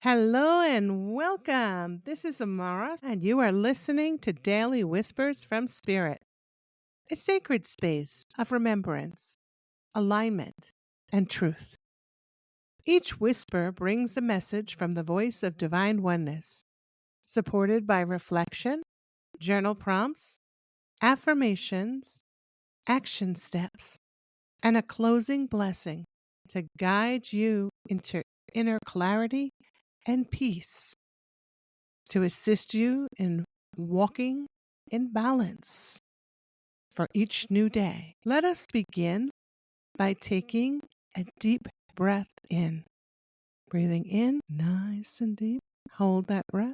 Hello and welcome. This is Aumara, and you are listening to Daily Whispers from Spirit, a sacred space of remembrance, alignment, and truth. Each whisper brings a message from the voice of divine oneness, supported by reflection, journal prompts, affirmations, action steps, and a closing blessing to guide you into inner clarity and peace, to assist you in walking in balance for each new day. Let us begin by taking a deep breath in. Breathing in nice and deep. Hold that breath.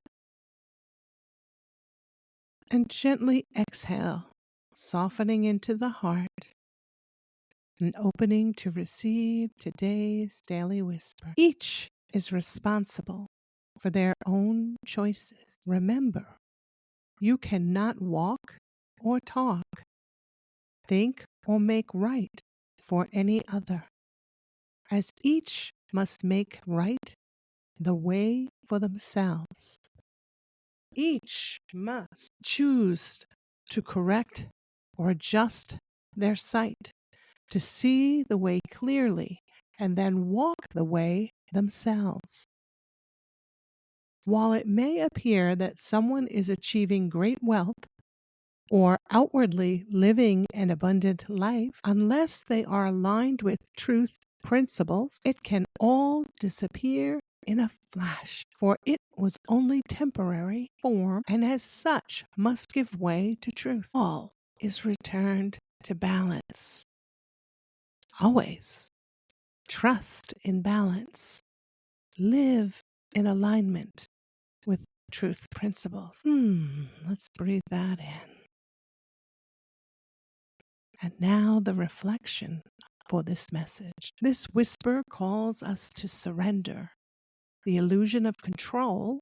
And gently exhale, softening into the heart and opening to receive today's daily whisper. Each is responsible for their own choices. Remember, you cannot walk or talk, think or make right for any other, as each must make right the way for themselves. Each must choose to correct or adjust their sight, to see the way clearly and then walk the way themselves. While it may appear that someone is achieving great wealth or outwardly living an abundant life, unless they are aligned with truth principles, it can all disappear in a flash, for it was only temporary form and as such must give way to truth. All is returned to balance. Always trust in balance. Live in alignment with truth principles. Let's breathe that in. And now the reflection for this message. This whisper calls us to surrender the illusion of control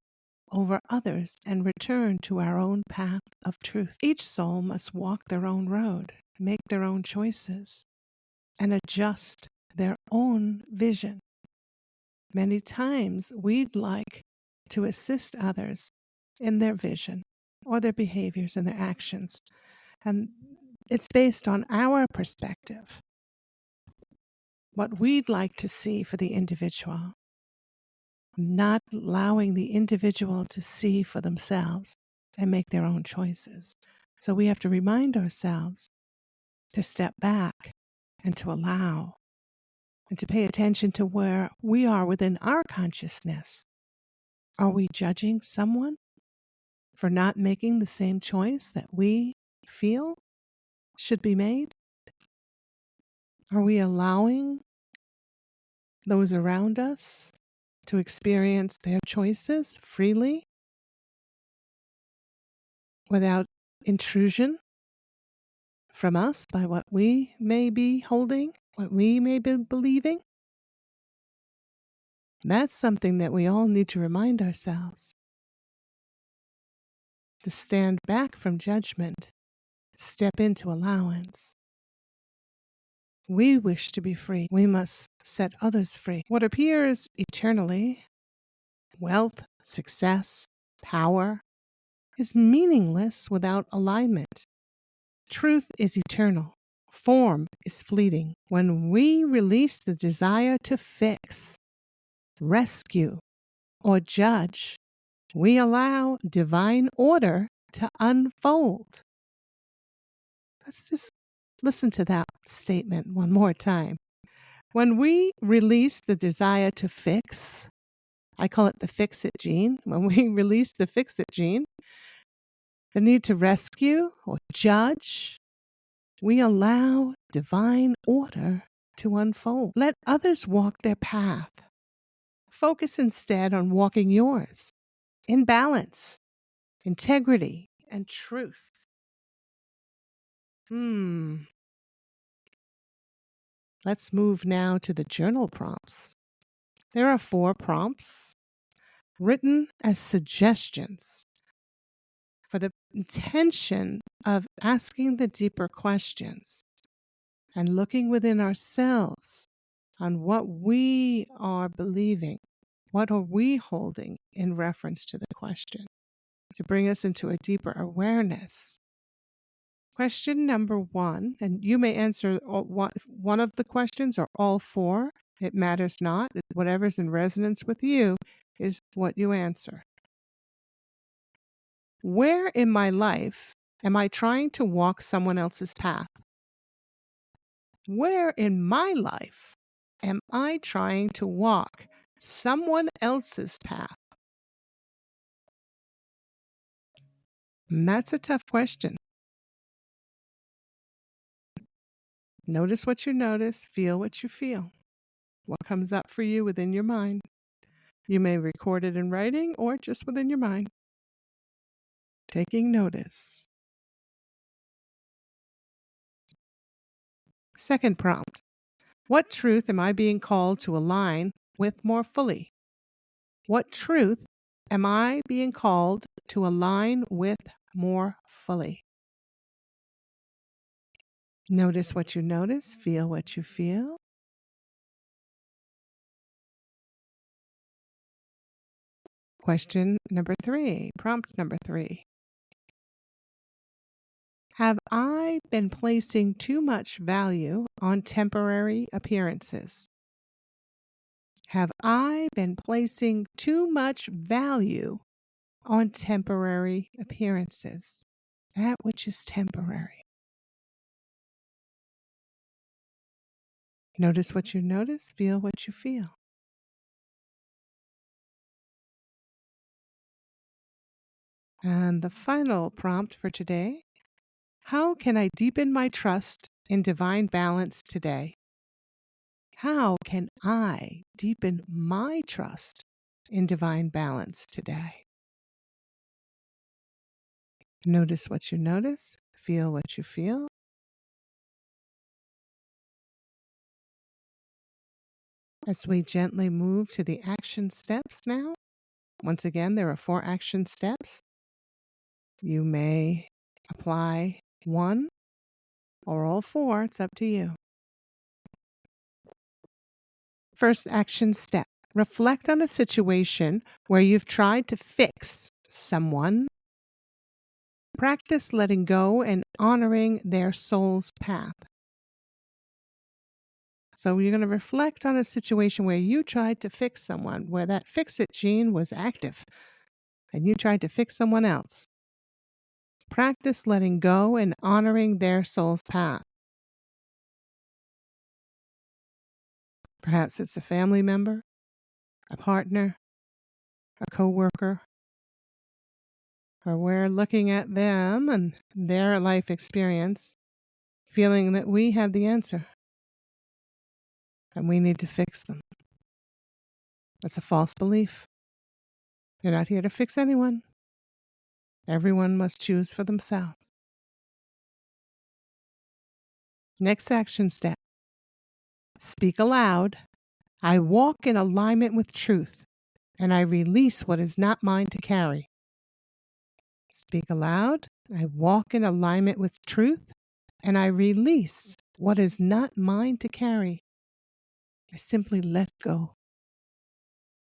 over others and return to our own path of truth. Each soul must walk their own road, make their own choices, and adjust their own vision. Many times we'd like to assist others in their vision or their behaviors and their actions. And it's based on our perspective, what we'd like to see for the individual, not allowing the individual to see for themselves and make their own choices. So we have to remind ourselves to step back and to allow and to pay attention to where we are within our consciousness. Are we judging someone for not making the same choice that we feel should be made? Are we allowing those around us to experience their choices freely without intrusion from us by what we may be holding, what we may be believing? That's something that we all need to remind ourselves. To stand back from judgment, step into allowance. We wish to be free. We must set others free. What appears eternally, wealth, success, power, is meaningless without alignment. Truth is eternal. Form is fleeting. When we release the desire to fix, rescue, or judge, we allow divine order to unfold. Let's just listen to that statement one more time. When we release the desire to fix, I call it the fix-it gene. When we release the fix-it gene, the need to rescue or judge, we allow divine order to unfold. Let others walk their path. Focus instead on walking yours in balance, integrity, and truth. Let's move now to the journal prompts. There are 4 prompts written as suggestions for the intention of asking the deeper questions and looking within ourselves on what we are believing What are we holding in reference to the question to bring us into a deeper awareness? Question number 1, and you may answer one of the questions or all 4. It matters not. Whatever's in resonance with you is what you answer. Where in my life am I trying to walk someone else's path? Where in my life am I trying to walk someone else's path? And that's a tough question. Notice what you notice, feel what you feel. What comes up for you within your mind? You may record it in writing or just within your mind. Taking notice. Second prompt. What truth am I being called to align with more fully? What truth am I being called to align with more fully? Notice what you notice, feel what you feel. Question number 3, prompt number 3. Have I been placing too much value on temporary appearances? Have I been placing too much value on temporary appearances? That which is temporary. Notice what you notice, feel what you feel. And the final prompt for today, how can I deepen my trust in divine balance today? How can I deepen my trust in divine balance today? Notice what you notice, feel what you feel. As we gently move to the action steps now, once again, there are 4 action steps. You may apply 1 or all 4, it's up to you. First action step, reflect on a situation where you've tried to fix someone. Practice letting go and honoring their soul's path. So you're going to reflect on a situation where you tried to fix someone, where that fix-it gene was active, and you tried to fix someone else. Practice letting go and honoring their soul's path. Perhaps it's a family member, a partner, a coworker, or we're looking at them and their life experience, feeling that we have the answer and we need to fix them. That's a false belief. You're not here to fix anyone. Everyone must choose for themselves. Next action step. Speak aloud. I walk in alignment with truth, and I release what is not mine to carry. Speak aloud. I walk in alignment with truth, and I release what is not mine to carry. I simply let go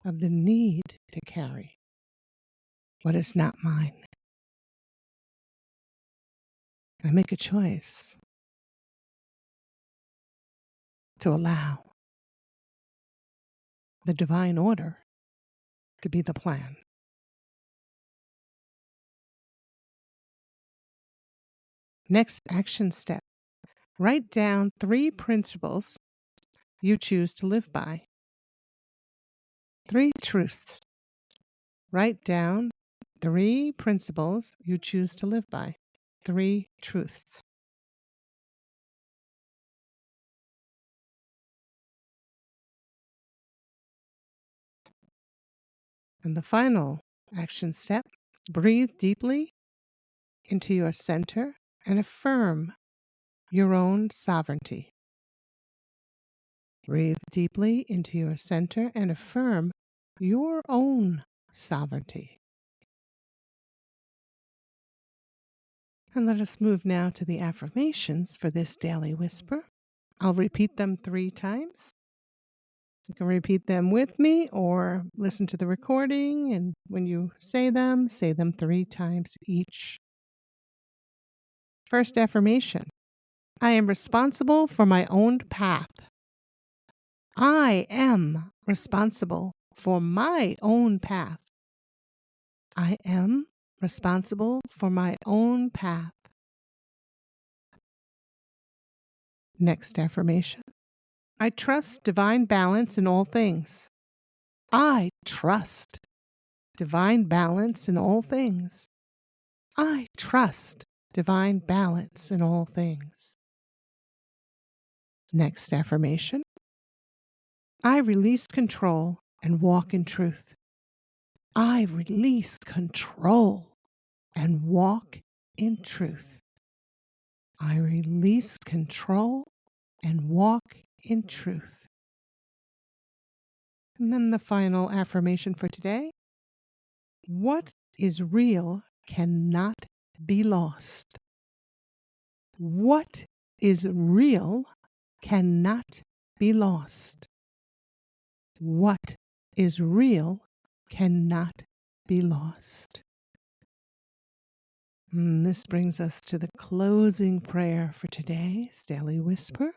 of the need to carry what is not mine. I make a choice to allow the divine order to be the plan. Next action step. Write down 3 principles you choose to live by. 3 truths. Write down 3 principles you choose to live by. 3 truths. And the final action step, breathe deeply into your center and affirm your own sovereignty. Breathe deeply into your center and affirm your own sovereignty. And let us move now to the affirmations for this daily whisper. I'll repeat them 3 times. You can repeat them with me or listen to the recording. And when you say them 3 times each. First affirmation: I am responsible for my own path. I am responsible for my own path. I am responsible for my own path. Next affirmation: I trust divine balance in all things. I trust divine balance in all things. I trust divine balance in all things. Next affirmation: I release control and walk in truth. I release control and walk in truth. I release control and walk in truth. And then the final affirmation for today: what is real cannot be lost. What is real cannot be lost. What is real cannot be lost. And this brings us to the closing prayer for today's Daily Whisper.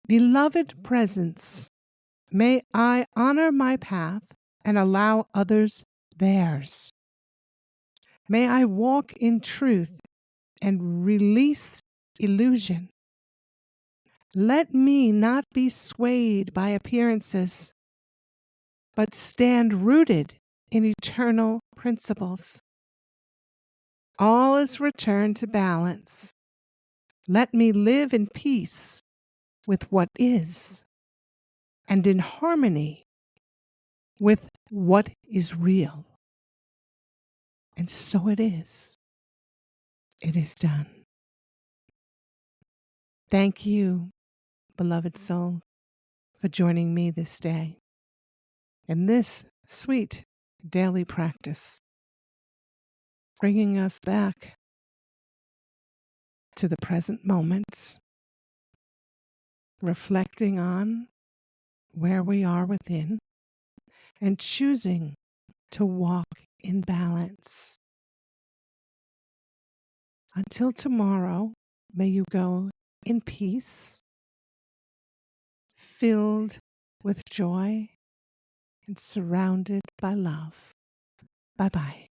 Beloved presence, may I honor my path and allow others theirs. May I walk in truth and release illusion. Let me not be swayed by appearances, but stand rooted in eternal principles. All is returned to balance. Let me live in peace with what is and in harmony with what is real. And so it is. It is done. Thank you, beloved soul, for joining me this day in this sweet daily practice, bringing us back to the present moment, reflecting on where we are within, and choosing to walk in balance. Until tomorrow, may you go in peace, filled with joy and surrounded by love. Bye-bye.